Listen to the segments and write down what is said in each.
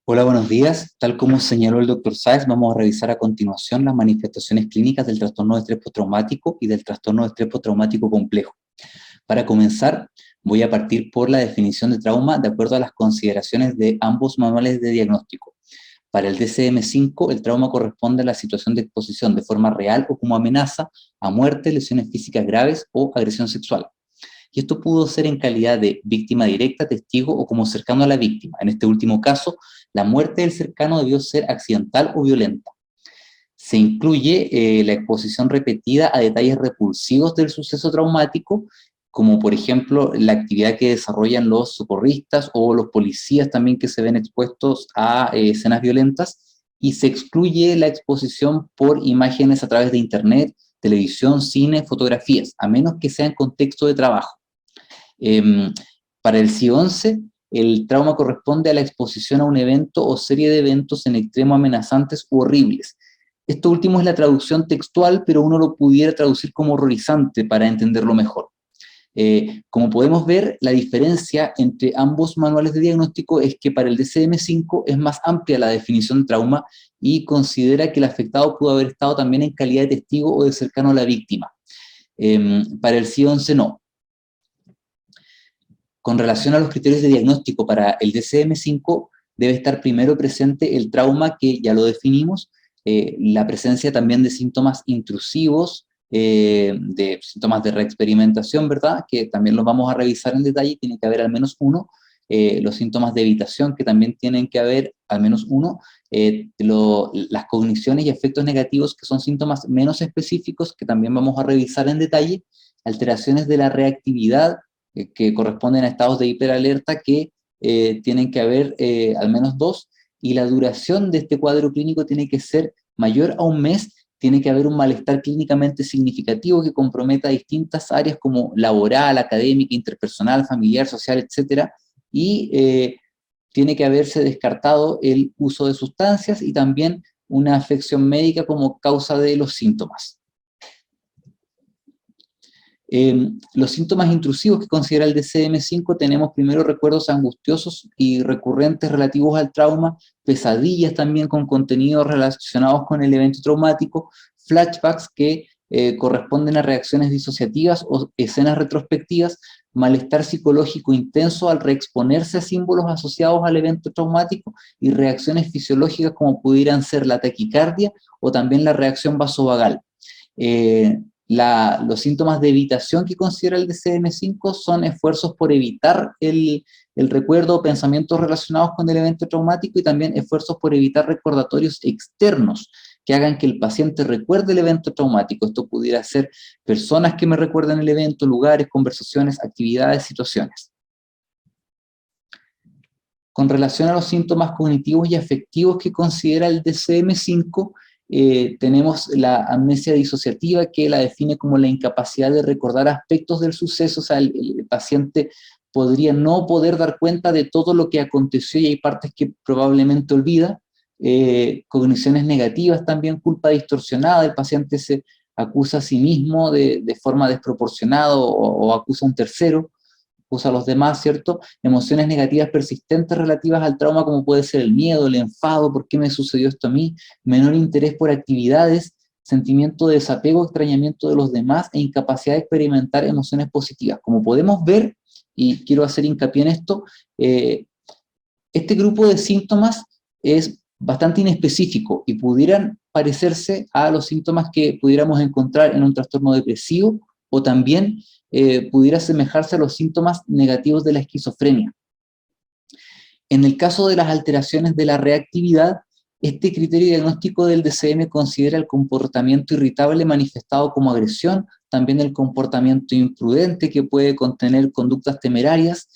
Hola, buenos días. Tal como señaló el doctor Sáez, vamos a revisar a continuación las manifestaciones clínicas del trastorno de estrés postraumático y del trastorno de estrés postraumático complejo. Para comenzar, voy a partir por la definición de trauma de acuerdo a las consideraciones de ambos manuales de diagnóstico. Para el DCM-5, el trauma corresponde a la situación de exposición de forma real o como amenaza a muerte, lesiones físicas graves o agresión sexual. Y esto pudo ser en calidad de víctima directa, testigo o como cercano a la víctima. En este último caso, la muerte del cercano debió ser accidental o violenta. Se incluye la exposición repetida a detalles repulsivos del suceso traumático, como por ejemplo la actividad que desarrollan los socorristas o los policías también que se ven expuestos a escenas violentas, y se excluye la exposición por imágenes a través de internet, televisión, cine, fotografías, a menos que sea en contexto de trabajo. Para el CI-11, el trauma corresponde a la exposición a un evento o serie de eventos en extremo amenazantes u horribles. Esto último es la traducción textual, pero uno lo pudiera traducir como horrorizante para entenderlo mejor. Como podemos ver, la diferencia entre ambos manuales de diagnóstico es que para el DCM-5 es más amplia la definición de trauma y considera que el afectado pudo haber estado también en calidad de testigo o de cercano a la víctima. Para el CI-11 no. Con relación a los criterios de diagnóstico para el DCM-5, debe estar primero presente el trauma, que ya lo definimos, la presencia también de síntomas intrusivos, de síntomas de reexperimentación, ¿verdad? Que también los vamos a revisar en detalle, tiene que haber al menos uno. Los síntomas de evitación, que también tienen que haber al menos uno. Las cogniciones y efectos negativos, que son síntomas menos específicos, que también vamos a revisar en detalle. Alteraciones de la reactividad, que corresponden a estados de hiperalerta, que tienen que haber al menos dos, y la duración de este cuadro clínico tiene que ser mayor a un mes. Tiene que haber un malestar clínicamente significativo que comprometa distintas áreas como laboral, académica, interpersonal, familiar, social, etcétera, y tiene que haberse descartado el uso de sustancias y también una afección médica como causa de los síntomas. Los síntomas intrusivos que considera el DCM-5, tenemos primero recuerdos angustiosos y recurrentes relativos al trauma, pesadillas también con contenidos relacionados con el evento traumático, flashbacks que corresponden a reacciones disociativas o escenas retrospectivas, malestar psicológico intenso al reexponerse a símbolos asociados al evento traumático, y reacciones fisiológicas como pudieran ser la taquicardia o también la reacción vasovagal. Los síntomas de evitación que considera el DCM-5 son esfuerzos por evitar el recuerdo o pensamientos relacionados con el evento traumático, y también esfuerzos por evitar recordatorios externos que hagan que el paciente recuerde el evento traumático. Esto pudiera ser personas que me recuerden el evento, lugares, conversaciones, actividades, situaciones. Con relación a los síntomas cognitivos y afectivos que considera el DCM-5, tenemos la amnesia disociativa, que la define como la incapacidad de recordar aspectos del suceso. O sea, el paciente podría no poder dar cuenta de todo lo que aconteció y hay partes que probablemente olvida. Cogniciones negativas también, culpa distorsionada, el paciente se acusa a sí mismo de forma desproporcionada o acusa a un tercero, acusa a los demás, ¿cierto? Emociones negativas persistentes relativas al trauma, como puede ser el miedo, el enfado, ¿por qué me sucedió esto a mí? Menor interés por actividades, sentimiento de desapego, extrañamiento de los demás e incapacidad de experimentar emociones positivas. Como podemos ver, y quiero hacer hincapié en esto, este grupo de síntomas es bastante inespecífico y pudieran parecerse a los síntomas que pudiéramos encontrar en un trastorno depresivo, o también pudiera asemejarse a los síntomas negativos de la esquizofrenia. En el caso de las alteraciones de la reactividad, este criterio diagnóstico del DCM considera el comportamiento irritable manifestado como agresión, también el comportamiento imprudente, que puede contener conductas temerarias,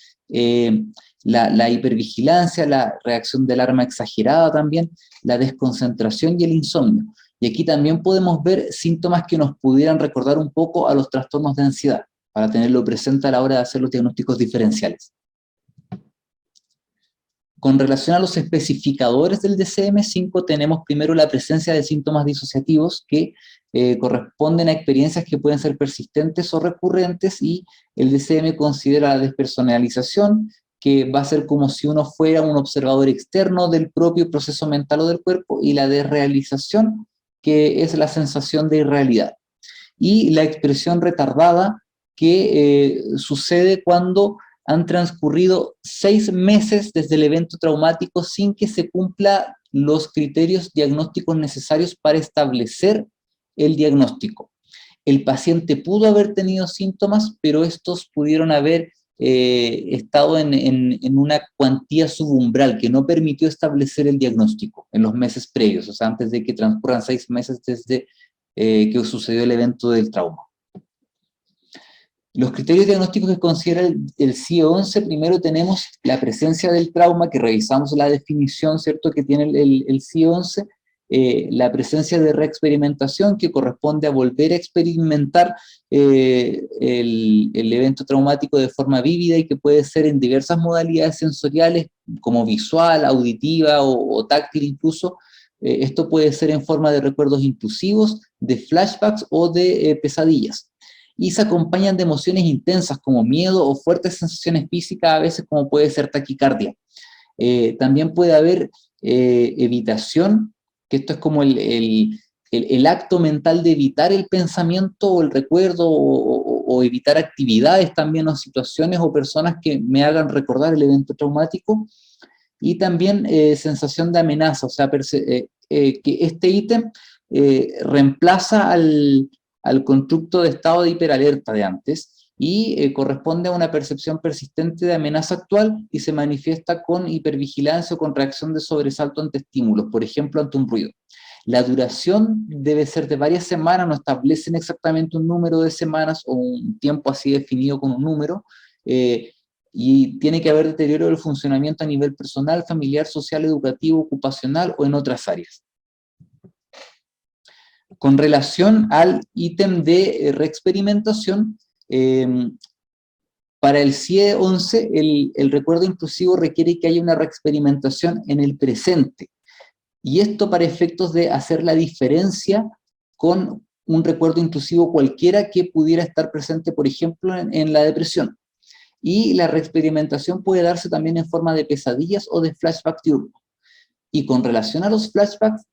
la hipervigilancia, la reacción de alarma exagerada también, la desconcentración y el insomnio. Y aquí también podemos ver síntomas que nos pudieran recordar un poco a los trastornos de ansiedad, para tenerlo presente a la hora de hacer los diagnósticos diferenciales. Con relación a los especificadores del DCM-5, tenemos primero la presencia de síntomas disociativos que corresponden a experiencias que pueden ser persistentes o recurrentes, y el DCM considera la despersonalización, que va a ser como si uno fuera un observador externo del propio proceso mental o del cuerpo, y la desrealización, que es la sensación de irrealidad. Y la expresión retardada, que sucede cuando han transcurrido 6 meses desde el evento traumático sin que se cumplan los criterios diagnósticos necesarios para establecer el diagnóstico. El paciente pudo haber tenido síntomas, pero estos pudieron haber estado en una cuantía subumbral que no permitió establecer el diagnóstico en los meses previos, o sea, antes de que transcurran 6 meses desde que sucedió el evento del trauma. Los criterios diagnósticos que considera el CIE-11, primero tenemos la presencia del trauma, que revisamos la definición, ¿cierto?, que tiene el CIE-11, la presencia de reexperimentación, que corresponde a volver a experimentar el evento traumático de forma vívida y que puede ser en diversas modalidades sensoriales, como visual, auditiva o táctil incluso. Esto puede ser en forma de recuerdos intrusivos, de flashbacks o de pesadillas. Y se acompañan de emociones intensas como miedo o fuertes sensaciones físicas, a veces como puede ser taquicardia. También puede haber evitación, que esto es como el acto mental de evitar el pensamiento o el recuerdo o evitar actividades también o situaciones o personas que me hagan recordar el evento traumático. Y también sensación de amenaza, o sea, que este ítem reemplaza al constructo de estado de hiperalerta de antes y corresponde a una percepción persistente de amenaza actual y se manifiesta con hipervigilancia o con reacción de sobresalto ante estímulos, por ejemplo, ante un ruido. La duración debe ser de varias semanas, no establecen exactamente un número de semanas o un tiempo así definido con un número, y tiene que haber deterioro del funcionamiento a nivel personal, familiar, social, educativo, ocupacional o en otras áreas. Con relación al ítem de reexperimentación, para el CIE-11 el recuerdo intrusivo requiere que haya una reexperimentación en el presente, y esto para efectos de hacer la diferencia con un recuerdo intrusivo cualquiera que pudiera estar presente, por ejemplo, en la depresión. Y la reexperimentación puede darse también en forma de pesadillas o de flashbacks diurnos. Y con relación a los flashbacks,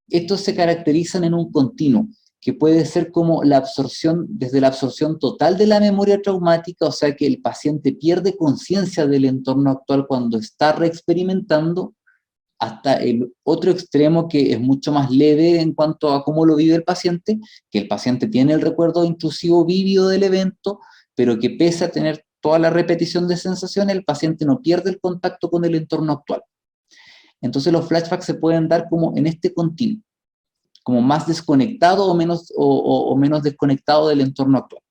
estos se caracterizan en un continuo, que puede ser como la absorción, desde la absorción total de la memoria traumática, o sea que el paciente pierde conciencia del entorno actual cuando está reexperimentando, hasta el otro extremo que es mucho más leve en cuanto a cómo lo vive el paciente, que el paciente tiene el recuerdo intrusivo vívido del evento, pero que pese a tener toda la repetición de sensaciones, el paciente no pierde el contacto con el entorno actual. Entonces los flashbacks se pueden dar como en este continuo, como más desconectado o menos desconectado del entorno actual.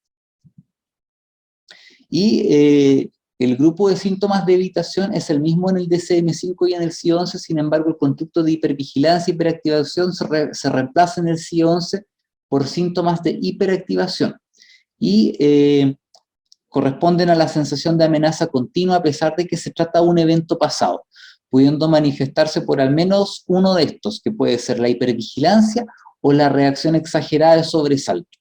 Y el grupo de síntomas de evitación es el mismo en el DSM-5 y en el CIE-11, sin embargo el conducto de hipervigilancia y hiperactivación se reemplaza en el CIE-11 por síntomas de hiperactivación. Y corresponden a la sensación de amenaza continua a pesar de que se trata de un evento pasado, pudiendo manifestarse por al menos uno de estos, que puede ser la hipervigilancia o la reacción exagerada de sobresalto.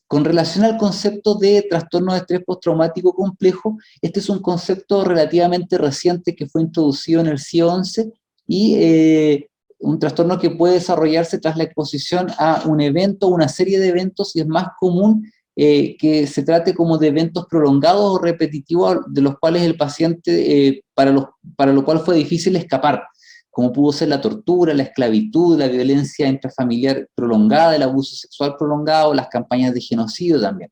Con relación al concepto de trastorno de estrés postraumático complejo, este es un concepto relativamente reciente que fue introducido en el CIE-11 y un trastorno que puede desarrollarse tras la exposición a un evento o una serie de eventos, y es más común que se trate como de eventos prolongados o repetitivos de los cuales el paciente, para lo cual fue difícil escapar, como pudo ser la tortura, la esclavitud, la violencia intrafamiliar prolongada, el abuso sexual prolongado, las campañas de genocidio también.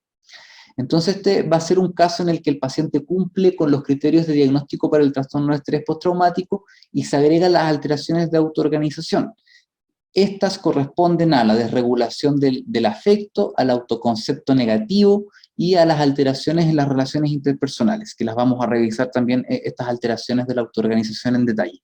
Entonces este va a ser un caso en el que el paciente cumple con los criterios de diagnóstico para el trastorno de estrés postraumático y se agregan las alteraciones de autoorganización. Estas corresponden a la desregulación del afecto, al autoconcepto negativo y a las alteraciones en las relaciones interpersonales, que las vamos a revisar también, estas alteraciones de la autoorganización en detalle.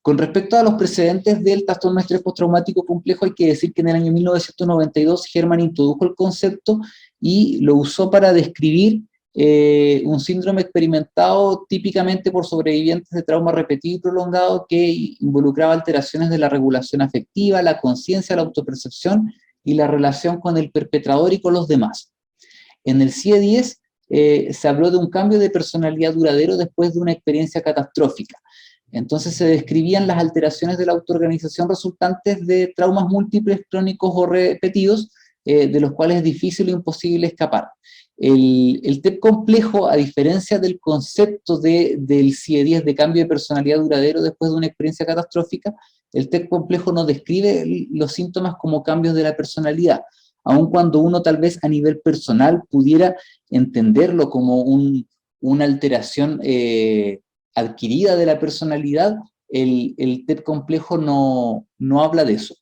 Con respecto a los precedentes del trastorno de estrés postraumático complejo, hay que decir que en el año 1992 Herman introdujo el concepto y lo usó para describir un síndrome experimentado típicamente por sobrevivientes de trauma repetido y prolongado que involucraba alteraciones de la regulación afectiva, la conciencia, la autopercepción y la relación con el perpetrador y con los demás. En el CIE-10 se habló de un cambio de personalidad duradero después de una experiencia catastrófica. Entonces se describían las alteraciones de la autoorganización resultantes de traumas múltiples, crónicos o repetidos, de los cuales es difícil o imposible escapar. El TEP complejo, a diferencia del concepto del CIE-10 de cambio de personalidad duradero después de una experiencia catastrófica, el TEP complejo no describe los síntomas como cambios de la personalidad, aun cuando uno tal vez a nivel personal pudiera entenderlo como una alteración adquirida de la personalidad, el TEP complejo no habla de eso.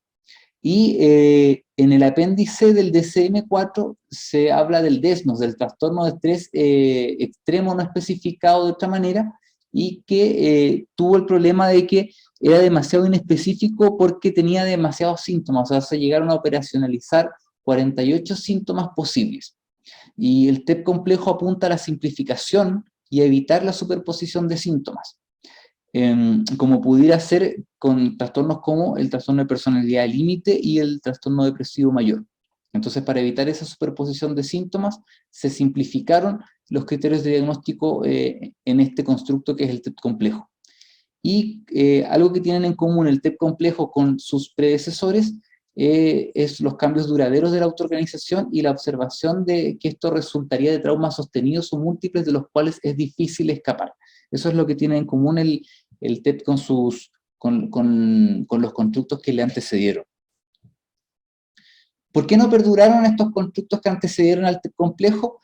Y en el apéndice del DSM-4 se habla del DESNOS, del trastorno de estrés extremo no especificado de otra manera, y que tuvo el problema de que era demasiado inespecífico porque tenía demasiados síntomas, o sea, se llegaron a operacionalizar 48 síntomas posibles. Y el TEP complejo apunta a la simplificación y a evitar la superposición de síntomas, como pudiera ser con trastornos como el trastorno de personalidad límite y el trastorno depresivo mayor. Entonces, para evitar esa superposición de síntomas, se simplificaron los criterios de diagnóstico en este constructo que es el TEP complejo. Y algo que tienen en común el TEP complejo con sus predecesores es los cambios duraderos de la autoorganización y la observación de que esto resultaría de traumas sostenidos o múltiples de los cuales es difícil escapar. Eso es lo que tiene en común el TEP con los constructos que le antecedieron. ¿Por qué no perduraron estos constructos que antecedieron al TEP complejo?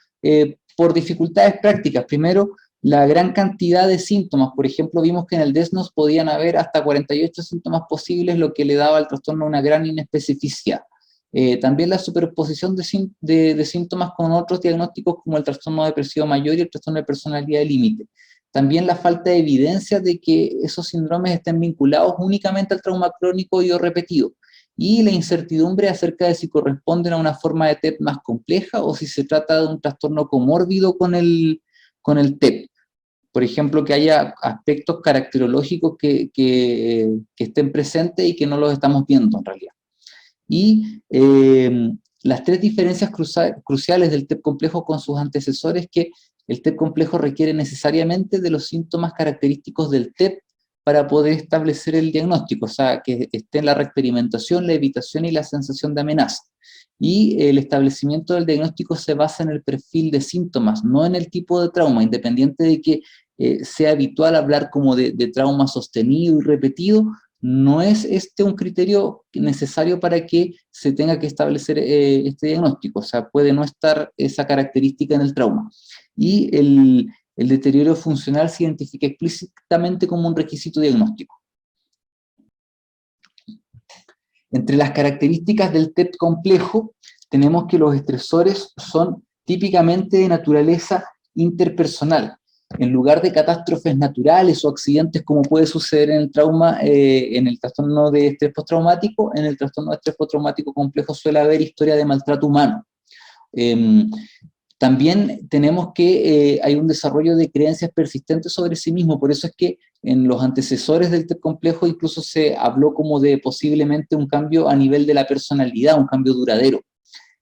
Por dificultades prácticas. Primero, la gran cantidad de síntomas. Por ejemplo, vimos que en el DESNOS podían haber hasta 48 síntomas posibles, lo que le daba al trastorno una gran inespecificidad. También la superposición de síntomas con otros diagnósticos como el trastorno depresivo mayor y el trastorno de personalidad límite. También la falta de evidencia de que esos síndromes estén vinculados únicamente al trauma crónico y o repetido. Y la incertidumbre acerca de si corresponden a una forma de TEP más compleja o si se trata de un trastorno comórbido con el TEP. Por ejemplo, que haya aspectos caracterológicos que estén presentes y que no los estamos viendo en realidad. Y las tres diferencias cruciales del TEP complejo con sus antecesores, que el TEP complejo requiere necesariamente de los síntomas característicos del TEP para poder establecer el diagnóstico, o sea, que esté en la reexperimentación, la evitación y la sensación de amenaza. Y el establecimiento del diagnóstico se basa en el perfil de síntomas, no en el tipo de trauma, independiente de que sea habitual hablar como de trauma sostenido y repetido, no es este un criterio necesario para que se tenga que establecer este diagnóstico, o sea, puede no estar esa característica en el trauma. Y el deterioro funcional se identifica explícitamente como un requisito diagnóstico. Entre las características del TEP complejo, tenemos que los estresores son típicamente de naturaleza interpersonal. En lugar de catástrofes naturales o accidentes como puede suceder en el trauma, en el trastorno de estrés postraumático, en el trastorno de estrés postraumático complejo suele haber historia de maltrato humano. También tenemos que hay un desarrollo de creencias persistentes sobre sí mismo, por eso es que en los antecesores del TEP complejo incluso se habló como de posiblemente un cambio a nivel de la personalidad, un cambio duradero.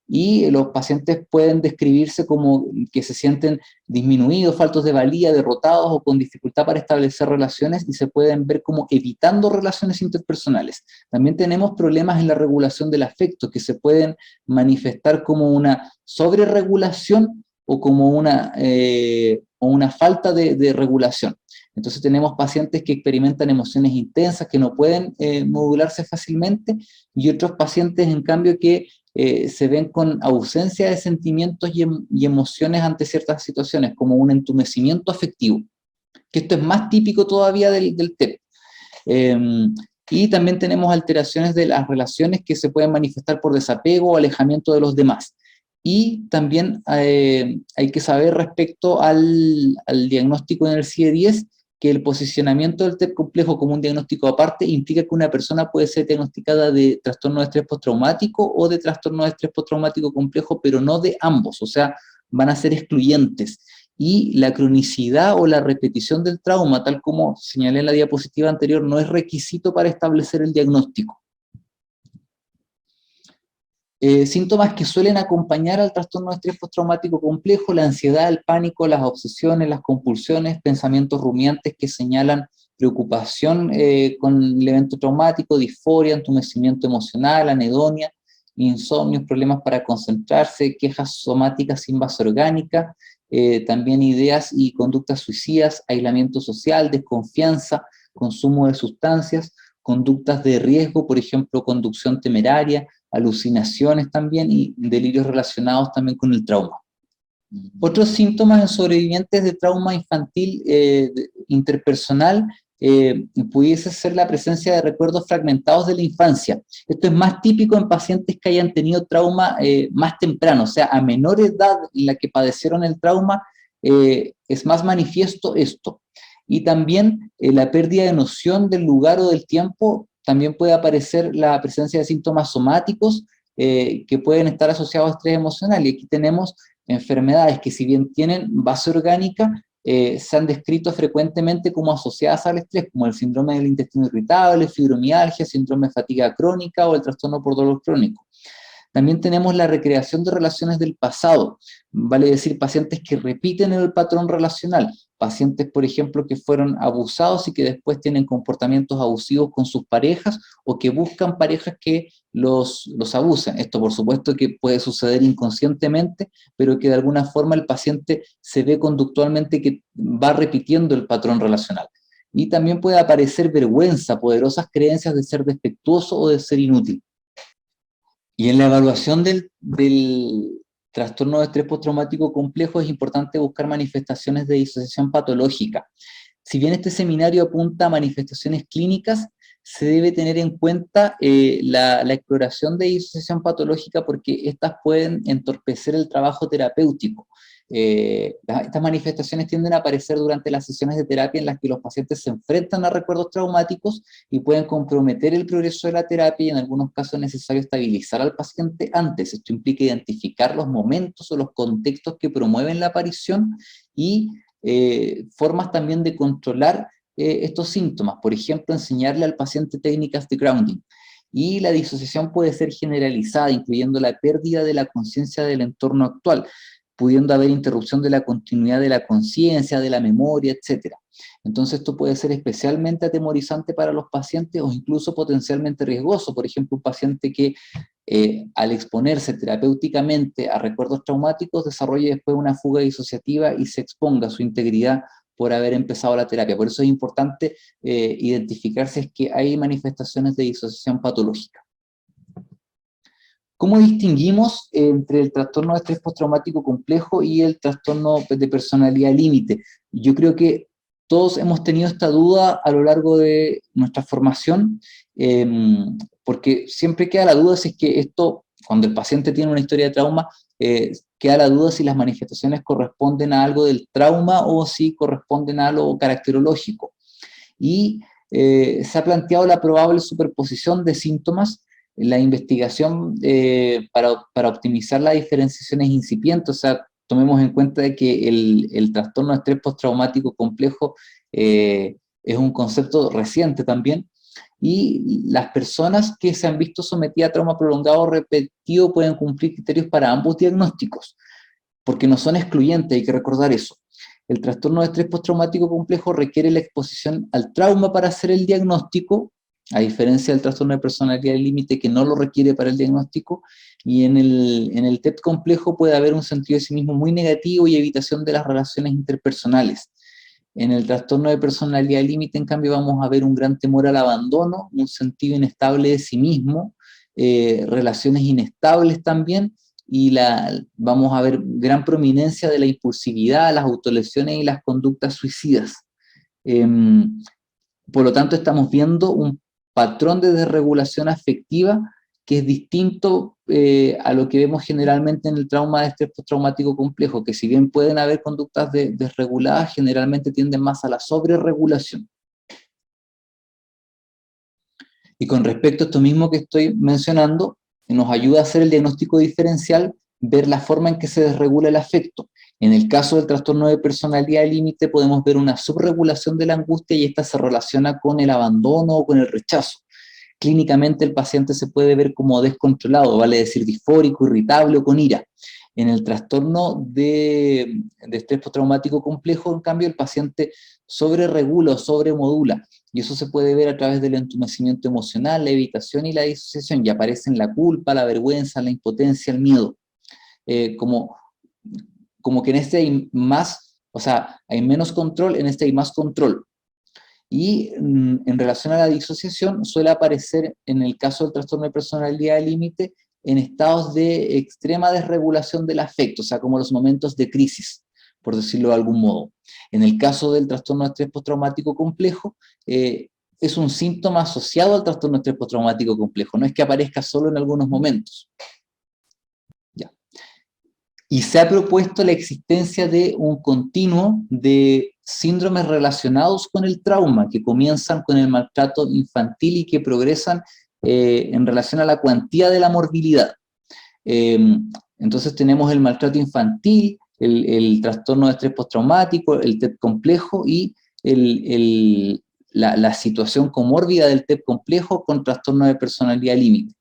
Y los pacientes pueden describirse como que se sienten disminuidos, faltos de valía, derrotados o con dificultad para establecer relaciones y se pueden ver como evitando relaciones interpersonales. También tenemos problemas en la regulación del afecto que se pueden manifestar como una sobreregulación o como una falta de regulación. Entonces tenemos pacientes que experimentan emociones intensas que no pueden modularse fácilmente y otros pacientes en cambio que se ven con ausencia de sentimientos y emociones ante ciertas situaciones, como un entumecimiento afectivo, que esto es más típico todavía del TEP. Y también tenemos alteraciones de las relaciones que se pueden manifestar por desapego o alejamiento de los demás. Y también hay que saber respecto al diagnóstico en el CIE-10, que el posicionamiento del TEP complejo como un diagnóstico aparte implica que una persona puede ser diagnosticada de trastorno de estrés postraumático o de trastorno de estrés postraumático complejo, pero no de ambos, o sea, van a ser excluyentes. Y la cronicidad o la repetición del trauma, tal como señalé en la diapositiva anterior, no es requisito para establecer el diagnóstico. Síntomas que suelen acompañar al trastorno de estrés postraumático complejo: la ansiedad, el pánico, las obsesiones, las compulsiones, pensamientos rumiantes que señalan preocupación con el evento traumático, disforia, entumecimiento emocional, anedonia, insomnios, problemas para concentrarse, quejas somáticas sin base orgánica, también ideas y conductas suicidas, aislamiento social, desconfianza, consumo de sustancias, conductas de riesgo, por ejemplo, conducción temeraria, alucinaciones también y delirios relacionados también con el trauma. Otros síntomas en sobrevivientes de trauma infantil interpersonal pudiese ser la presencia de recuerdos fragmentados de la infancia. Esto es más típico en pacientes que hayan tenido trauma más temprano, o sea, a menor edad en la que padecieron el trauma, es más manifiesto esto. Y también la pérdida de noción del lugar o del tiempo. También puede aparecer la presencia de síntomas somáticos que pueden estar asociados a estrés emocional. Y aquí tenemos enfermedades que, si bien tienen base orgánica, se han descrito frecuentemente como asociadas al estrés, como el síndrome del intestino irritable, fibromialgia, síndrome de fatiga crónica o el trastorno por dolor crónico. También tenemos la recreación de relaciones del pasado, vale decir, pacientes que repiten el patrón relacional, pacientes, por ejemplo, que fueron abusados y que después tienen comportamientos abusivos con sus parejas, o que buscan parejas que los abusen. Esto, por supuesto, que puede suceder inconscientemente, pero que de alguna forma el paciente se ve conductualmente que va repitiendo el patrón relacional. Y también puede aparecer vergüenza, poderosas creencias de ser defectuoso o de ser inútil. Y en la evaluación del trastorno de estrés postraumático complejo es importante buscar manifestaciones de disociación patológica. Si bien este seminario apunta a manifestaciones clínicas, se debe tener en cuenta la exploración de disociación patológica, porque estas pueden entorpecer el trabajo terapéutico. Estas manifestaciones tienden a aparecer durante las sesiones de terapia en las que los pacientes se enfrentan a recuerdos traumáticos y pueden comprometer el progreso de la terapia, y en algunos casos es necesario estabilizar al paciente antes. Esto implica identificar los momentos o los contextos que promueven la aparición y formas también de controlar estos síntomas. Por ejemplo, enseñarle al paciente técnicas de grounding. Y la disociación puede ser generalizada, incluyendo la pérdida de la conciencia del entorno actual, pudiendo haber interrupción de la continuidad de la conciencia, de la memoria, etc. Entonces esto puede ser especialmente atemorizante para los pacientes, o incluso potencialmente riesgoso. Por ejemplo, un paciente que al exponerse terapéuticamente a recuerdos traumáticos desarrolle después una fuga disociativa y se exponga a su integridad por haber empezado la terapia. Por eso es importante identificar si es que hay manifestaciones de disociación patológica. ¿Cómo distinguimos entre el trastorno de estrés postraumático complejo y el trastorno de personalidad límite? Yo creo que todos hemos tenido esta duda a lo largo de nuestra formación, porque siempre queda la duda si es que esto, cuando el paciente tiene una historia de trauma, queda la duda si las manifestaciones corresponden a algo del trauma o si corresponden a algo caracterológico. Y se ha planteado la probable superposición de síntomas. La investigación para optimizar la diferenciación es incipiente. O sea, tomemos en cuenta de que el trastorno de estrés postraumático complejo es un concepto reciente también, y las personas que se han visto sometidas a trauma prolongado o repetido pueden cumplir criterios para ambos diagnósticos, porque no son excluyentes, hay que recordar eso. El trastorno de estrés postraumático complejo requiere la exposición al trauma para hacer el diagnóstico, a diferencia del trastorno de personalidad límite, que no lo requiere para el diagnóstico. Y en el TEP complejo puede haber un sentido de sí mismo muy negativo y evitación de las relaciones interpersonales. En el trastorno de personalidad límite, en cambio, vamos a ver un gran temor al abandono, un sentido inestable de sí mismo, relaciones inestables también, y vamos a ver gran prominencia de la impulsividad, las autolesiones y las conductas suicidas. Por lo tanto, estamos viendo un patrón de desregulación afectiva que es distinto a lo que vemos generalmente en el trauma de estrés postraumático complejo, que si bien pueden haber conductas desreguladas, generalmente tienden más a la sobreregulación. Y con respecto a esto mismo que estoy mencionando, nos ayuda a hacer el diagnóstico diferencial, ver la forma en que se desregula el afecto. En el caso del trastorno de personalidad límite podemos ver una subregulación de la angustia, y esta se relaciona con el abandono o con el rechazo. clínicamente el paciente se puede ver como descontrolado, vale decir disfórico, irritable o con ira. En el trastorno de estrés postraumático complejo, en cambio, el paciente sobreregula o sobremodula, y eso se puede ver a través del entumecimiento emocional, la evitación y la disociación, y aparecen la culpa, la vergüenza, la impotencia, el miedo. Como que en este hay más, o sea, hay menos control, en este hay más control. Y en relación a la disociación, suele aparecer en el caso del trastorno de personalidad límite en estados de extrema desregulación del afecto, o sea, como los momentos de crisis, por decirlo de algún modo. En el caso del trastorno de estrés postraumático complejo, es un síntoma asociado al trastorno de estrés postraumático complejo, no es que aparezca solo en algunos momentos. Ya. Y se ha propuesto la existencia de un continuo de síndromes relacionados con el trauma, que comienzan con el maltrato infantil y que progresan en relación a la cuantía de la morbilidad. Entonces tenemos el maltrato infantil, el trastorno de estrés postraumático, el TEP complejo y la situación comórbida del TEP complejo con trastorno de personalidad límite.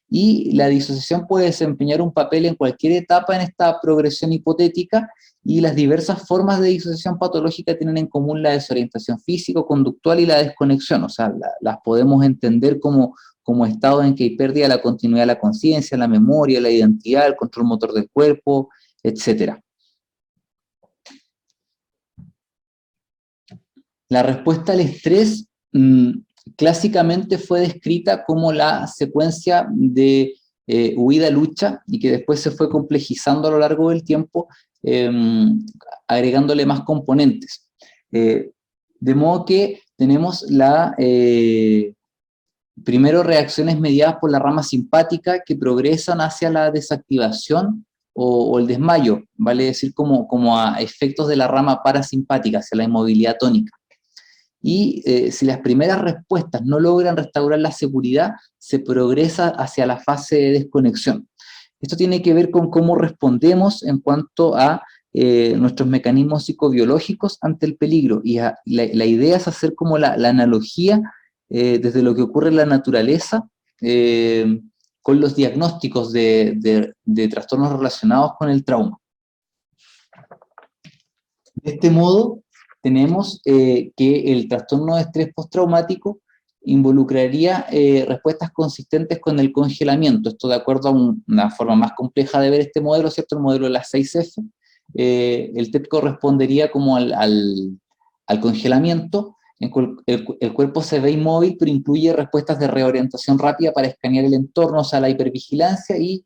Y la disociación puede desempeñar un papel en cualquier etapa en esta progresión hipotética, y las diversas formas de disociación patológica tienen en común la desorientación físico-conductual y la desconexión, o sea, las podemos entender como estados en que hay pérdida de la continuidad de la conciencia, la memoria, la identidad, el control motor del cuerpo, etc. La respuesta al estrés clásicamente fue descrita como la secuencia de huida-lucha, y que después se fue complejizando a lo largo del tiempo, agregándole más componentes. De modo que tenemos primero reacciones mediadas por la rama simpática que progresan hacia la desactivación o el desmayo, vale decir como a efectos de la rama parasimpática, hacia la inmovilidad tónica. Y si las primeras respuestas no logran restaurar la seguridad, se progresa hacia la fase de desconexión. Esto tiene que ver con cómo respondemos en cuanto a nuestros mecanismos psicobiológicos ante el peligro, y la idea es hacer como la analogía desde lo que ocurre en la naturaleza con los diagnósticos de trastornos relacionados con el trauma. De este modo, tenemos que el trastorno de estrés postraumático involucraría respuestas consistentes con el congelamiento. Esto de acuerdo a una forma más compleja de ver este modelo, ¿cierto? El modelo de las 6F. El TEP correspondería como al congelamiento, en el cuerpo se ve inmóvil, pero incluye respuestas de reorientación rápida para escanear el entorno, o sea, la hipervigilancia, y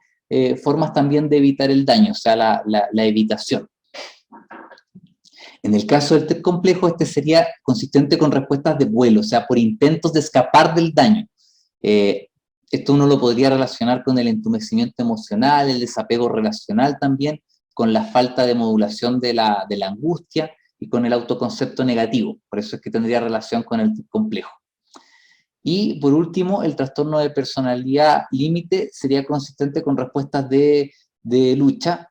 formas también de evitar el daño, o sea, la evitación. En el caso del TEP complejo, este sería consistente con respuestas de vuelo, o sea, por intentos de escapar del daño. Esto uno lo podría relacionar con el entumecimiento emocional, el desapego relacional también, con la falta de modulación de la angustia y con el autoconcepto negativo. Por eso es que tendría relación con el TEP complejo. Y por último, el trastorno de personalidad límite sería consistente con respuestas de lucha,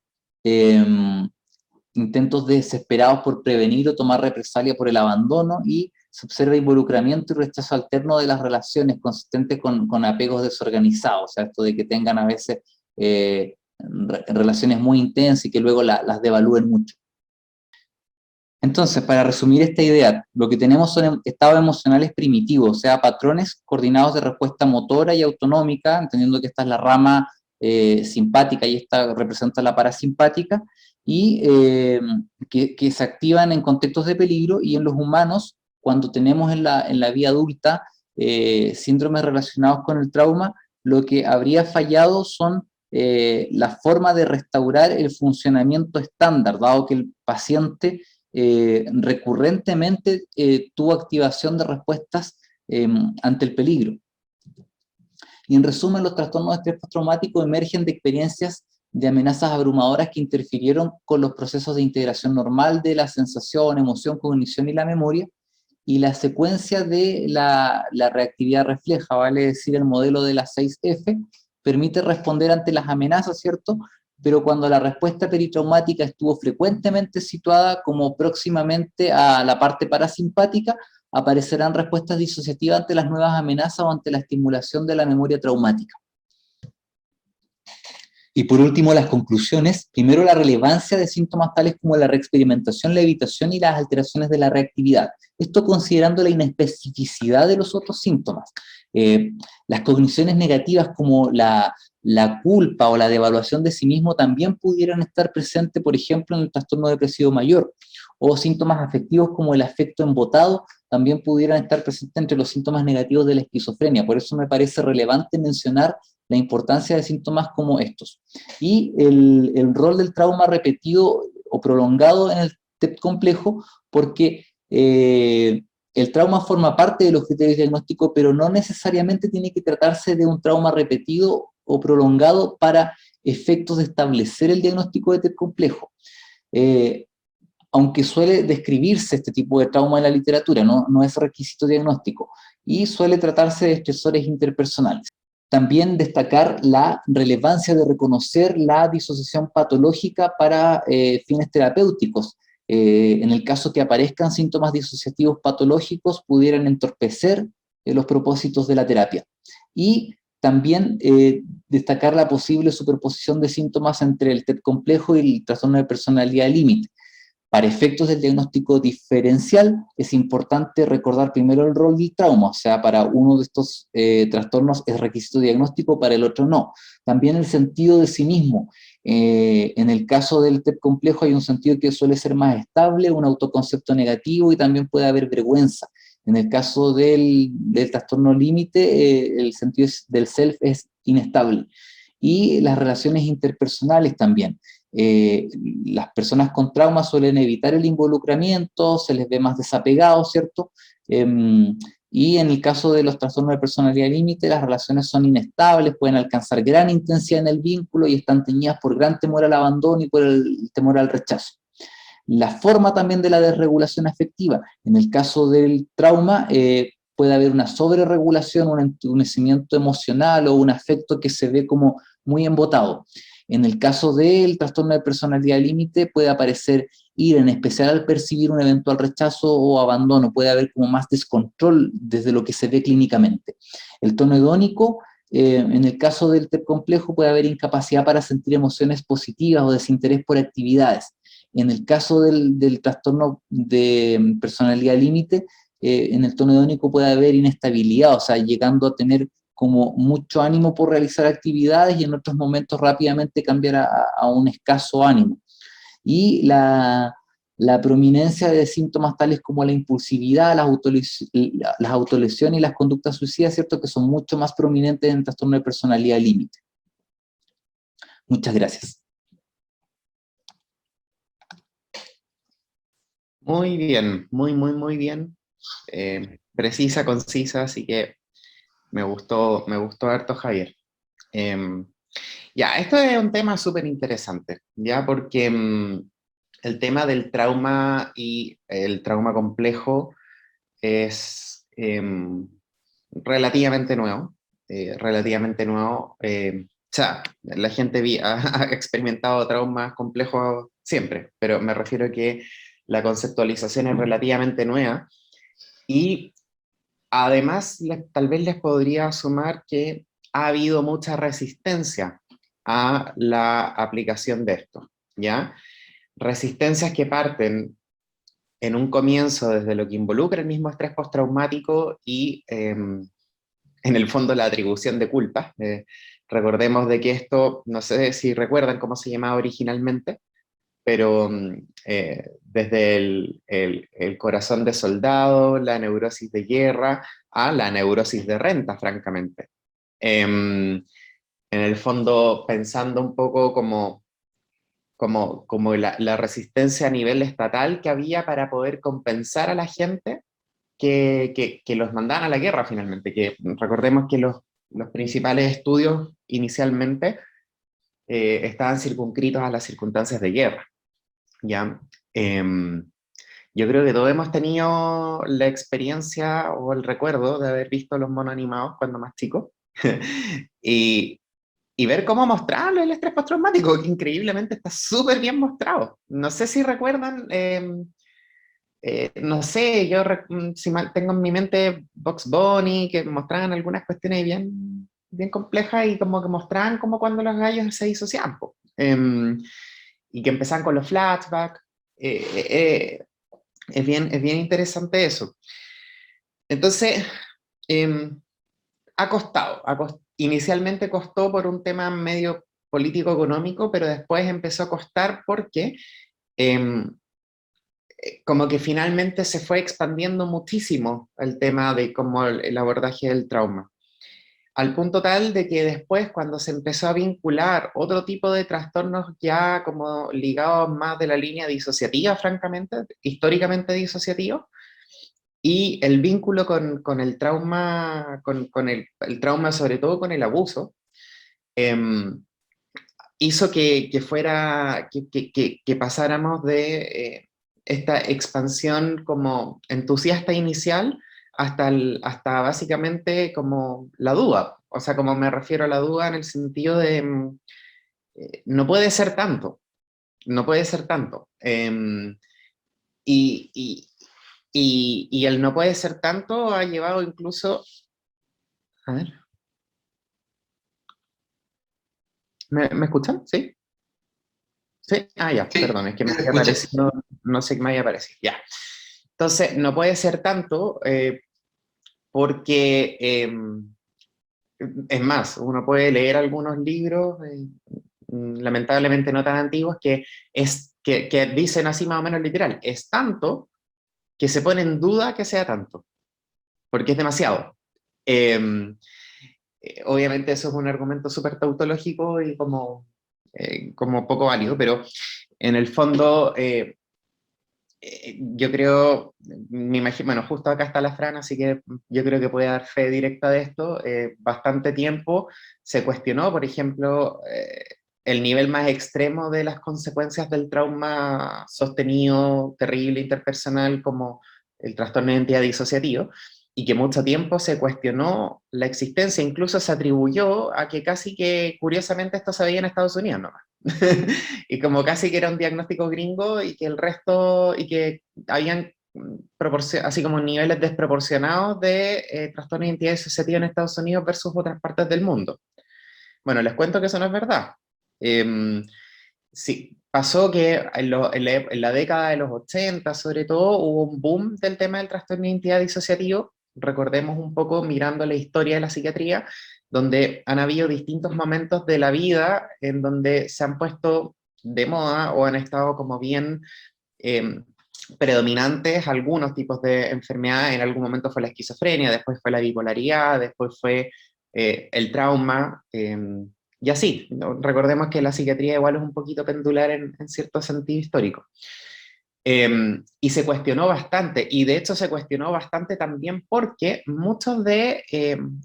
intentos desesperados por prevenir o tomar represalia por el abandono, y se observa involucramiento y rechazo alterno de las relaciones, consistentes con apegos desorganizados, o sea, esto de que tengan a veces relaciones muy intensas y que luego las devalúen mucho. Entonces, para resumir esta idea, lo que tenemos son estados emocionales primitivos, o sea, patrones coordinados de respuesta motora y autonómica, entendiendo que esta es la rama simpática y esta representa la parasimpática, y que se activan en contextos de peligro. Y en los humanos, cuando tenemos en la vida adulta síndromes relacionados con el trauma, lo que habría fallado son la forma de restaurar el funcionamiento estándar, dado que el paciente recurrentemente tuvo activación de respuestas ante el peligro. Y en resumen, los trastornos de estrés postraumático emergen de experiencias de amenazas abrumadoras que interfirieron con los procesos de integración normal de la sensación, emoción, cognición y la memoria, y la secuencia de la reactividad refleja, vale decir, el modelo de las 6F, permite responder ante las amenazas, ¿cierto? Pero cuando la respuesta peritraumática estuvo frecuentemente situada como próximamente a la parte parasimpática, aparecerán respuestas disociativas ante las nuevas amenazas o ante la estimulación de la memoria traumática. Y por último, las conclusiones. Primero, la relevancia de síntomas tales como la reexperimentación, la evitación y las alteraciones de la reactividad. Esto considerando la inespecificidad de los otros síntomas. Las cogniciones negativas como la culpa o la devaluación de sí mismo también pudieran estar presentes, por ejemplo, en el trastorno depresivo mayor. O síntomas afectivos como el afecto embotado también pudieran estar presentes entre los síntomas negativos de la esquizofrenia. Por eso me parece relevante mencionar la importancia de síntomas como estos. Y el rol del trauma repetido o prolongado en el TEP complejo, porque el trauma forma parte de los criterios diagnósticos, pero no necesariamente tiene que tratarse de un trauma repetido o prolongado para efectos de establecer el diagnóstico de TEP complejo. Aunque suele describirse este tipo de trauma en la literatura, no es requisito diagnóstico, y suele tratarse de estresores interpersonales. También destacar la relevancia de reconocer la disociación patológica para fines terapéuticos. En el caso que aparezcan síntomas disociativos patológicos, pudieran entorpecer los propósitos de la terapia. Y también destacar la posible superposición de síntomas entre el TEP complejo y el trastorno de personalidad límite. Para efectos del diagnóstico diferencial, es importante recordar primero el rol del trauma, o sea, para uno de estos trastornos es requisito diagnóstico, para el otro no. También el sentido de sí mismo. En el caso del TEP complejo hay un sentido que suele ser más estable, un autoconcepto negativo y también puede haber vergüenza. En el caso del trastorno límite, el sentido del self es inestable. Y las relaciones interpersonales también. Las personas con trauma suelen evitar el involucramiento, se les ve más desapegados, ¿cierto? Y en el caso de los trastornos de personalidad límite, las relaciones son inestables, pueden alcanzar gran intensidad en el vínculo y están teñidas por gran temor al abandono y por el temor al rechazo. La forma también de la desregulación afectiva. En el caso del trauma, puede haber una sobreregulación, un entumecimiento emocional o un afecto que se ve como muy embotado. En el caso del trastorno de personalidad límite puede aparecer ira, en especial al percibir un eventual rechazo o abandono, puede haber como más descontrol desde lo que se ve clínicamente. El tono hedónico, en el caso del TEP complejo puede haber incapacidad para sentir emociones positivas o desinterés por actividades. En el caso del trastorno de personalidad límite, en el tono hedónico puede haber inestabilidad, o sea, llegando a tener como mucho ánimo por realizar actividades y en otros momentos rápidamente cambiar a un escaso ánimo. Y la prominencia de síntomas tales como la impulsividad, las autolesiones y las conductas suicidas, ¿cierto? Que son mucho más prominentes en el trastorno de personalidad límite. Muchas gracias. Muy bien, muy bien. Precisa, concisa, así que me gustó harto, Javier. Ya, esto es un tema súper interesante, ya, porque el tema del trauma y el trauma complejo es relativamente nuevo, o sea, la gente ha experimentado traumas complejos siempre, pero me refiero a que la conceptualización es relativamente nueva y además tal vez les podría sumar que ha habido mucha resistencia a la aplicación de esto, ¿ya? Resistencias que parten en un comienzo desde lo que involucra el mismo estrés postraumático y en el fondo la atribución de culpa. Recordemos de que esto, no sé si recuerdan cómo se llamaba originalmente, pero desde el corazón de soldado, la neurosis de guerra, a la neurosis de renta, francamente. En el fondo, pensando un poco como la resistencia a nivel estatal que había para poder compensar a la gente que los mandaban a la guerra finalmente, que recordemos que los principales estudios inicialmente estaban circunscritos a las circunstancias de guerra, ¿ya? Yo creo que todos hemos tenido la experiencia o el recuerdo de haber visto los monos animados cuando más chicos y, y ver cómo mostrarlo el estrés postraumático, que increíblemente está súper bien mostrado. No sé si recuerdan no sé, si mal tengo en mi mente Box Bunny, que mostraban algunas cuestiones bien, bien complejas y como que mostraban como cuando los gallos se disociaban, po. Y que empezaban con los flashbacks. Es bien interesante eso. Entonces, em, inicialmente costó por un tema medio político-económico, pero después empezó a costar porque em, como que finalmente se fue expandiendo muchísimo el tema de cómo el abordaje del trauma, al punto tal de que después cuando se empezó a vincular otro tipo de trastornos ya como ligados más de la línea disociativa, francamente, históricamente disociativos, y el vínculo con el trauma, con el trauma sobre todo con el abuso, em, hizo que pasáramos de esta expansión como entusiasta inicial hasta básicamente como la duda. O sea, como me refiero a la duda en el sentido de no puede ser tanto, no puede ser tanto. Y, y, y el no puede ser tanto ha llevado incluso... A ver, ¿me escuchan? ¿Sí? Sí, ya, Sí, perdón, es que me te había escucho. aparecido, no sé qué me había aparecido, ya. Entonces, no puede ser tanto porque, es más, uno puede leer algunos libros, lamentablemente no tan antiguos, que dicen así más o menos literal, es tanto que se pone en duda que sea tanto, porque es demasiado. Eh, Obviamente eso es un argumento súper tautológico y como poco válido, pero en el fondo... yo creo, me imagino, bueno, justo acá está la Fran, así que yo creo que puede dar fe directa de esto. Bastante tiempo se cuestionó, por ejemplo, el nivel más extremo de las consecuencias del trauma sostenido, terrible, interpersonal, como el trastorno de identidad disociativo, y que mucho tiempo se cuestionó la existencia, incluso se atribuyó a que casi que curiosamente esto se veía en Estados Unidos nomás. Y como casi que era un diagnóstico gringo y que el resto, y que habían así como niveles desproporcionados de trastorno de identidad disociativa en Estados Unidos versus otras partes del mundo. Bueno, les cuento que eso no es verdad. Eh, sí, pasó que en la década de los 80, sobre todo, hubo un boom del tema del trastorno de identidad disociativo. Recordemos un poco mirando la historia de la psiquiatría, donde han habido distintos momentos de la vida en donde se han puesto de moda o han estado como bien eh, predominantes algunos tipos de enfermedades. En algún momento fue la esquizofrenia, después fue la bipolaridad, después fue el trauma. Y así, ¿no? Recordemos que la psiquiatría igual es un poquito pendular en cierto sentido histórico. Y se cuestionó bastante, y de hecho se cuestionó bastante también porque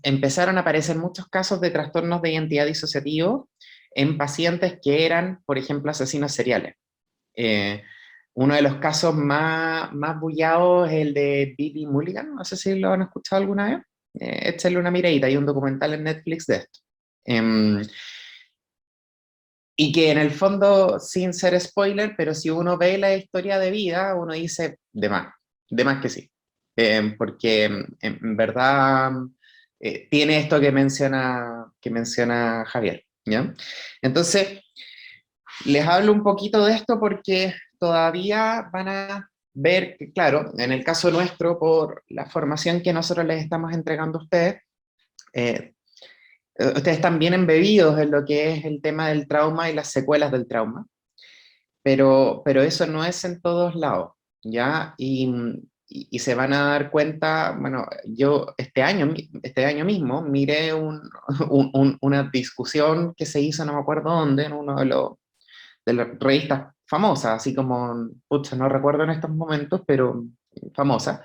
empezaron a aparecer muchos casos de trastornos de identidad disociativo en pacientes que eran, por ejemplo, asesinos seriales. Eh, Uno de los casos más bullados es el de Billy Mulligan, no sé si lo han escuchado alguna vez. Échenle una miradita, hay un documental en Netflix de esto. Em, y que en el fondo, sin ser spoiler, pero si uno ve la historia de vida, uno dice, de más que sí. Porque en verdad tiene esto que menciona Javier, ¿ya? Entonces, les hablo un poquito de esto porque todavía van a ver que, claro, en el caso nuestro, por la formación que nosotros les estamos entregando a ustedes, eh, ustedes están bien embebidos en lo que es el tema del trauma y las secuelas del trauma, pero eso no es en todos lados, ¿ya? Y se van a dar cuenta, bueno, yo este año mismo miré una discusión que se hizo, no me acuerdo dónde, en uno de las revistas famosas, así como, pucha, no recuerdo en estos momentos, pero famosas,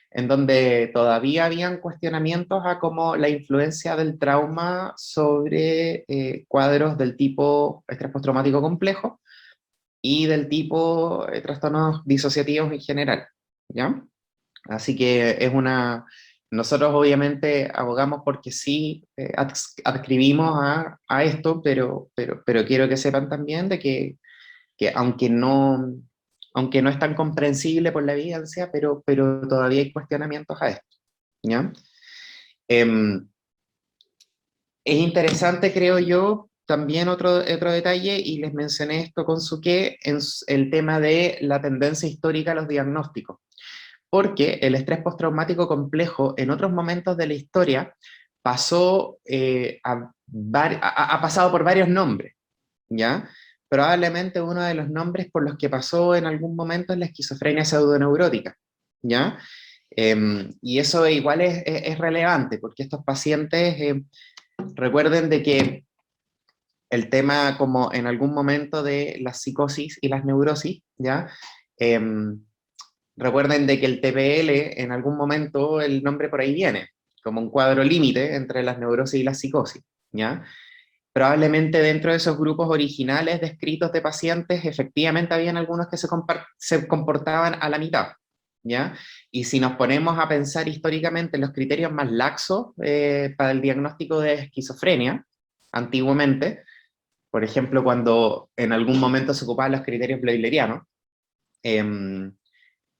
en donde todavía habían cuestionamientos a cómo la influencia del trauma sobre cuadros del tipo estrés postraumático complejo y del tipo trastornos disociativos en general, ¿ya? Así que es una... Nosotros obviamente abogamos porque sí adscribimos a esto, pero quiero que sepan también de que aunque no, aunque no es tan comprensible por la evidencia, pero todavía hay cuestionamientos a esto, ¿ya? Em, es interesante, creo yo, también otro detalle, y les mencioné esto con Suqué, el tema de la tendencia histórica a los diagnósticos, porque el estrés postraumático complejo en otros momentos de la historia pasó, ha pasado por varios nombres, ¿ya? Probablemente uno de los nombres por los que pasó en algún momento es la esquizofrenia pseudoneurótica, ¿ya? Y eso igual es relevante, porque estos pacientes, recuerden de que el tema como en algún momento de la psicosis y las neurosis, ¿ya? Recuerden de que el TPL en algún momento el nombre por ahí viene, como un cuadro límite entre las neurosis y la psicosis, ¿ya? Probablemente dentro de esos grupos originales descritos de pacientes, efectivamente habían algunos que se comportaban a la mitad, ¿ya? Y si nos ponemos a pensar históricamente en los criterios más laxos para el diagnóstico de esquizofrenia, antiguamente, por ejemplo, cuando en algún momento se ocupaban los criterios bloilerianos, eh,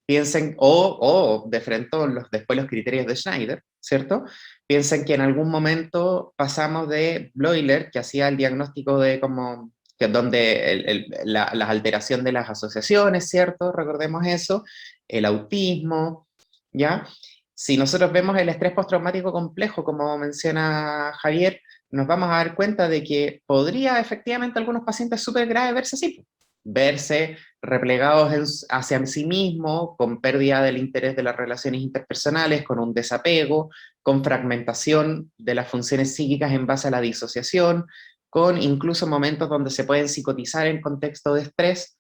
piensen, o de frente después los criterios de Schneider, ¿cierto? Piensen que en algún momento pasamos de Bloiler, que hacía el diagnóstico de como, que donde la alteración de las asociaciones, ¿cierto? Recordemos eso, el autismo, ¿ya? Si nosotros vemos el estrés postraumático complejo, como menciona Javier, nos vamos a dar cuenta de que podría efectivamente algunos pacientes súper graves verse así, verse replegados hacia sí mismos, con pérdida del interés de las relaciones interpersonales, con un desapego, con fragmentación de las funciones psíquicas en base a la disociación, con incluso momentos donde se pueden psicotizar en contexto de estrés.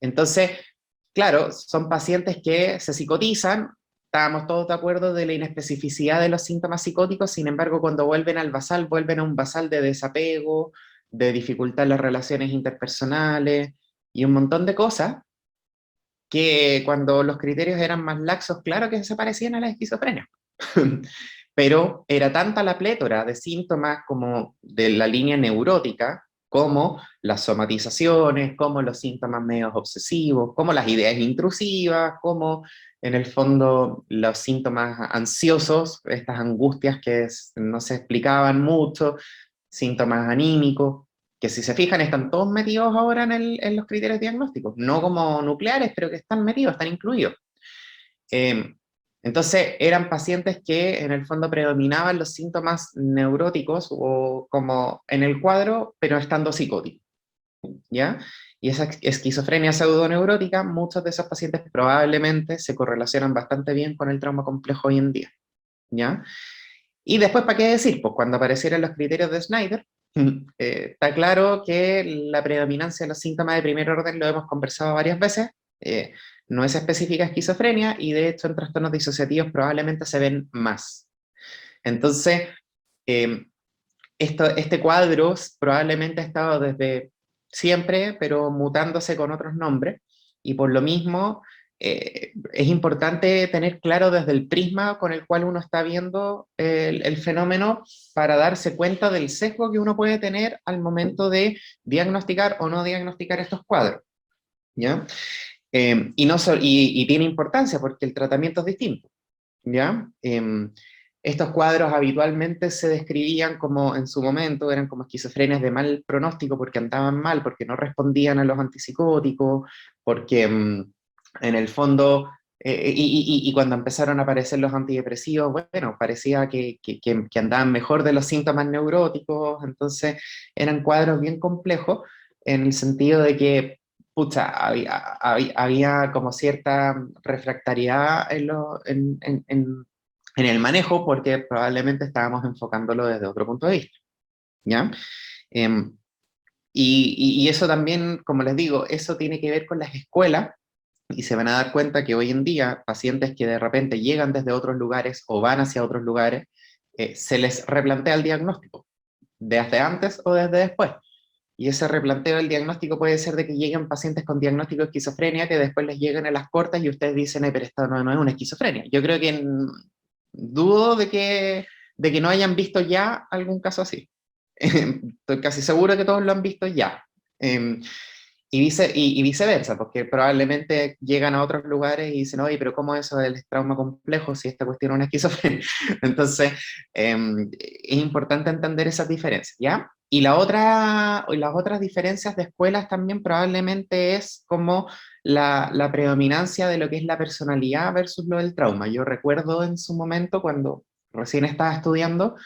Entonces, claro, son pacientes que se psicotizan, estábamos todos de acuerdo de la inespecificidad de los síntomas psicóticos, sin embargo, cuando vuelven al basal, vuelven a un basal de desapego, de dificultad en las relaciones interpersonales, y un montón de cosas que cuando los criterios eran más laxos, claro que se parecían a la esquizofrenia. Pero era tanta la plétora de síntomas como de la línea neurótica, como las somatizaciones, como los síntomas medios obsesivos, como las ideas intrusivas, como en el fondo los síntomas ansiosos, estas angustias que no se explicaban mucho, síntomas anímicos, que si se fijan están todos metidos ahora en los criterios diagnósticos, no como nucleares, pero que están metidos, están incluidos. Eh, entonces eran pacientes que en el fondo predominaban los síntomas neuróticos o como en el cuadro, pero estando psicóticos, ¿ya? Y esa esquizofrenia pseudoneurótica, muchos de esos pacientes probablemente se correlacionan bastante bien con el trauma complejo hoy en día, ¿ya? Y después, ¿para qué decir? Pues cuando aparecieron los criterios de Schneider, está claro que la predominancia de los síntomas de primer orden, lo hemos conversado varias veces, eh, no es específica esquizofrenia y de hecho en trastornos disociativos probablemente se ven más. Entonces, eh, este cuadro probablemente ha estado desde siempre, pero mutándose con otros nombres, y por lo mismo es importante tener claro desde el prisma con el cual uno está viendo el fenómeno para darse cuenta del sesgo que uno puede tener al momento de diagnosticar o no diagnosticar estos cuadros, ¿ya? Y tiene importancia porque el tratamiento es distinto, ¿ya? Estos cuadros habitualmente se describían como, en su momento, eran como esquizofrenias de mal pronóstico porque andaban mal, porque no respondían a los antipsicóticos, porque en el fondo, y cuando empezaron a aparecer los antidepresivos, bueno, parecía que andaban mejor de los síntomas neuróticos, entonces eran cuadros bien complejos en el sentido de que pucha, había como cierta refractariedad en el manejo porque probablemente estábamos enfocándolo desde otro punto de vista, ¿ya? Em, y eso también, como les digo, eso tiene que ver con las escuelas y se van a dar cuenta que hoy en día pacientes que de repente llegan desde otros lugares o van hacia otros lugares, se les replantea el diagnóstico, desde antes o desde después. Y ese replanteo del diagnóstico puede ser de que lleguen pacientes con diagnóstico de esquizofrenia que después les lleguen a las cortas y ustedes dicen, pero esto no es una esquizofrenia. Yo creo que dudo de que no hayan visto ya algún caso así. Estoy casi seguro que todos lo han visto ya. y viceversa, porque probablemente llegan a otros lugares y dicen, oye, pero ¿cómo eso del trauma complejo si esta cuestión es una esquizofrenia? Entonces, es importante entender esas diferencias, ¿ya? Y las otras diferencias de escuelas también probablemente es como la predominancia de lo que es la personalidad versus lo del trauma. Yo recuerdo en su momento, cuando recién estaba estudiando,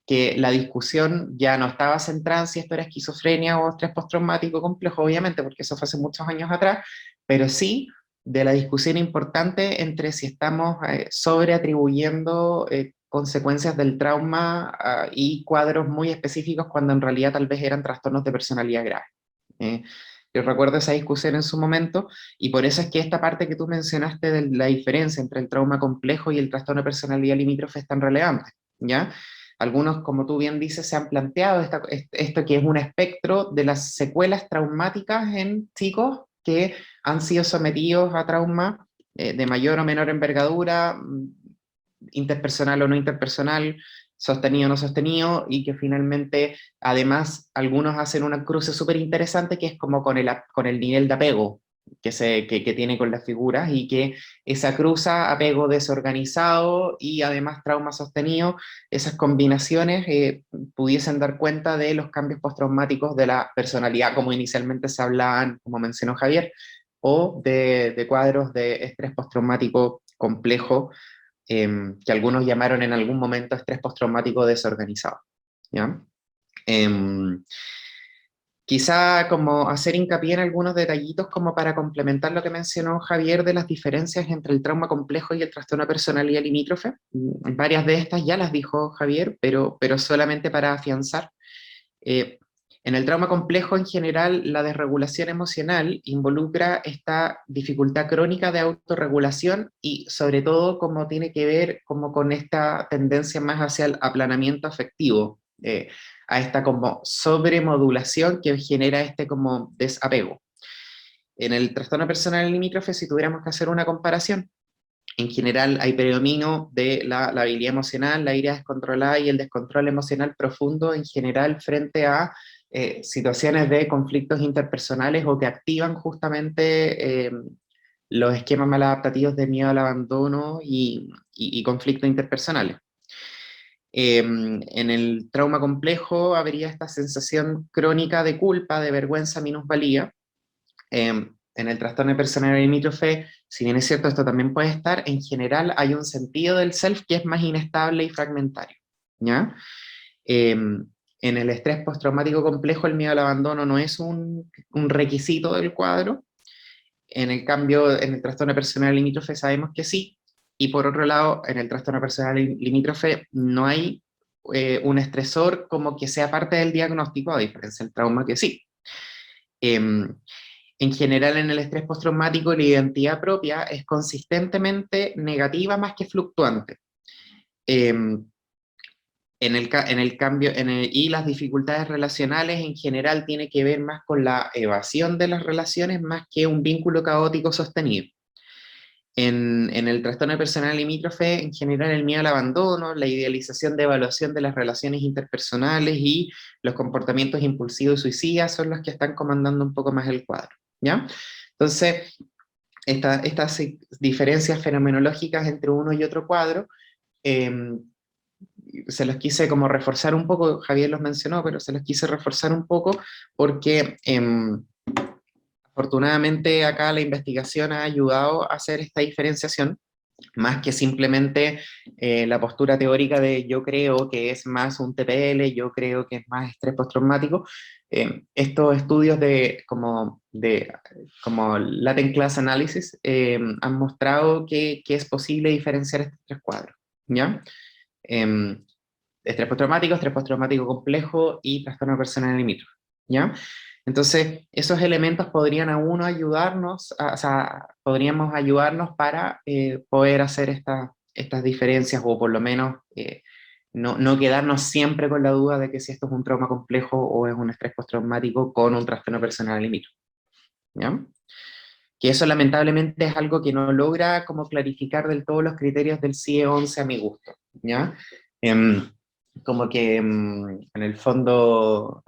que la discusión ya no estaba centrada en si esto era esquizofrenia o estrés postraumático complejo, obviamente, porque eso fue hace muchos años atrás, pero sí de la discusión importante entre si estamos sobreatribuyendo consecuencias del trauma y cuadros muy específicos cuando en realidad tal vez eran trastornos de personalidad grave. Eh, yo recuerdo esa discusión en su momento y por eso es que esta parte que tú mencionaste de la diferencia entre el trauma complejo y el trastorno de personalidad limítrofe es tan relevante, ¿ya? Algunos, como tú bien dices, se han planteado esto que es un espectro de las secuelas traumáticas en chicos que han sido sometidos a trauma de mayor o menor envergadura, interpersonal o no interpersonal, sostenido o no sostenido, y que finalmente, además, algunos hacen una cruce súper interesante que es como con el nivel de apego que tiene con las figuras y que esa cruza apego desorganizado y además trauma sostenido, esas combinaciones pudiesen dar cuenta de los cambios postraumáticos de la personalidad, como inicialmente se hablaban, como mencionó Javier, o de cuadros de estrés postraumático complejo, que algunos llamaron en algún momento estrés postraumático desorganizado, ¿ya? Em, Quizá como hacer hincapié en algunos detallitos como para complementar lo que mencionó Javier de las diferencias entre el trauma complejo y el trastorno de personalidad limítrofe. Varias de estas ya las dijo Javier, pero solamente para afianzar. Eh, en el trauma complejo en general, la desregulación emocional involucra esta dificultad crónica de autorregulación y sobre todo como tiene que ver como con esta tendencia más hacia el aplanamiento afectivo, a esta como sobremodulación que genera este como desapego. En el trastorno personal limítrofe, si tuviéramos que hacer una comparación, en general hay predominio de la habilidad emocional, la ira descontrolada y el descontrol emocional profundo en general frente a situaciones de conflictos interpersonales o que activan justamente los esquemas maladaptativos de miedo al abandono y conflictos interpersonales. En el trauma complejo habría esta sensación crónica de culpa, de vergüenza, minusvalía. En el trastorno de personalidad limítrofe, si bien es cierto, esto también puede estar, en general hay un sentido del self que es más inestable y fragmentario, ¿ya? En el estrés postraumático complejo, el miedo al abandono no es un requisito del cuadro. En el cambio, en el trastorno de personalidad limítrofe sabemos que sí. Y por otro lado, en el trastorno de personalidad limítrofe no hay un estresor como que sea parte del diagnóstico, a diferencia del trauma que sí. En general, en el estrés postraumático, la identidad propia es consistentemente negativa más que fluctuante. En el cambio, y las dificultades relacionales en general tiene que ver más con la evasión de las relaciones más que un vínculo caótico sostenido. En el trastorno de personalidad limítrofe, en general el miedo al abandono, la idealización de evaluación de las relaciones interpersonales y los comportamientos impulsivos y suicidas son los que están comandando un poco más el cuadro, ¿ya? Entonces, estas diferencias fenomenológicas entre uno y otro cuadro, eh, se los quise como reforzar un poco, Javier los mencionó, pero se los quise reforzar un poco porque afortunadamente acá la investigación ha ayudado a hacer esta diferenciación, más que simplemente la postura teórica de yo creo que es más un TPL, yo creo que es más estrés postraumático. Estos estudios como Latent Class Analysis han mostrado que es posible diferenciar estos tres cuadros, ¿ya? Eh, estrés postraumático complejo y trastorno personal limítrofe, ¿ya? Entonces, esos elementos podrían a uno ayudarnos, o sea, podríamos ayudarnos para poder hacer estas diferencias o por lo menos no quedarnos siempre con la duda de que si esto es un trauma complejo o es un estrés postraumático con un trastorno personal limítrofe, ¿ya? Que eso lamentablemente es algo que no logra como clarificar del todo los criterios del CIE 11 a mi gusto, ¿ya? Como que en el fondo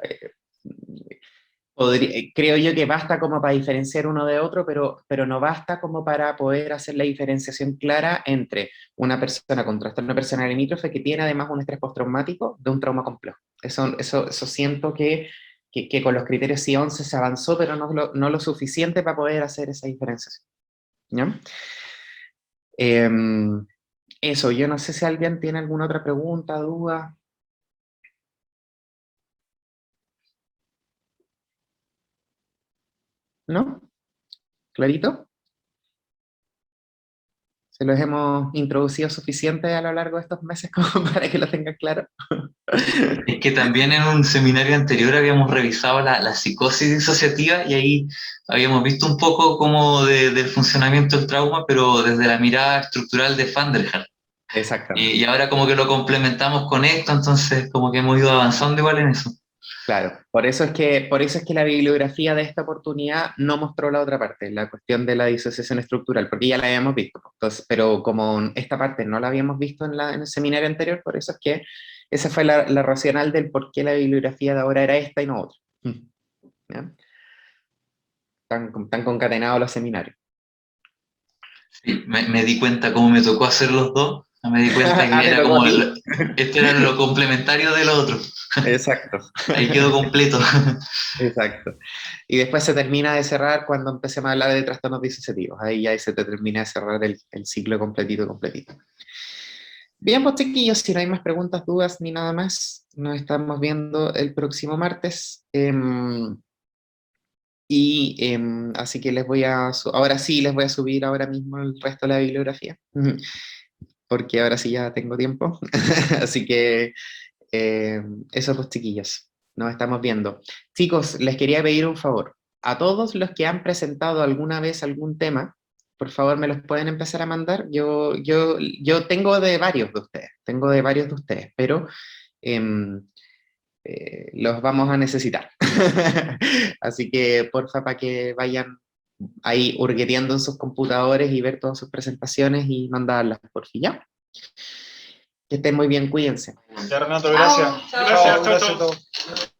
Creo yo que basta como para diferenciar uno de otro, pero no basta como para poder hacer la diferenciación clara entre una persona con trastorno personal limítrofe que tiene además un estrés postraumático de un trauma complejo. Eso siento que con los criterios C11 se avanzó, pero no lo suficiente para poder hacer esa diferenciación. ¿Ya? Eso, yo no sé si alguien tiene alguna otra pregunta, duda. ¿No? ¿Clarito? ¿Se los hemos introducido suficiente a lo largo de estos meses como para que lo tengan claro? Es que también en un seminario anterior habíamos revisado la psicosis disociativa y ahí habíamos visto un poco como del funcionamiento del trauma, pero desde la mirada estructural de Van der Haar. Exactamente. Y ahora como que lo complementamos con esto, entonces como que hemos ido avanzando igual en eso. Claro, por eso es que la bibliografía de esta oportunidad no mostró la otra parte, la cuestión de la disociación estructural, porque ya la habíamos visto. Entonces, pero como esta parte no la habíamos visto en el seminario anterior, por eso es que esa fue la racional del por qué la bibliografía de ahora era esta y no otra. ¿Ya? Están concatenados los seminarios. Sí, me di cuenta cómo me tocó hacer los dos, me di cuenta Ah, que ¿te era tocó a como, ti? esto era lo complementario del otro, Exacto. ahí quedó completo. Exacto. Y después se termina de cerrar cuando empecemos a hablar de trastornos disociativos. Ahí ya se te termina de cerrar el ciclo completito, completito. Bien, pues chiquillos, si no hay más preguntas, dudas ni nada más, nos estamos viendo el próximo martes. Así que ahora sí les voy a subir ahora mismo el resto de la bibliografía, porque ahora sí ya tengo tiempo. Así que eso pues chiquillos, nos estamos viendo. Chicos, les quería pedir un favor. A todos los que han presentado alguna vez algún tema, por favor me los pueden empezar a mandar. Yo tengo de varios de ustedes, pero em, los vamos a necesitar. Así que porfa, para que vayan ahí hurgueteando en sus computadores y ver todas sus presentaciones y mandarlas por fin, ¿ya? Que estén muy bien, cuídense. Ya, Renato, gracias. Chao, chao. Gracias, Chao, gracias a chao. todos.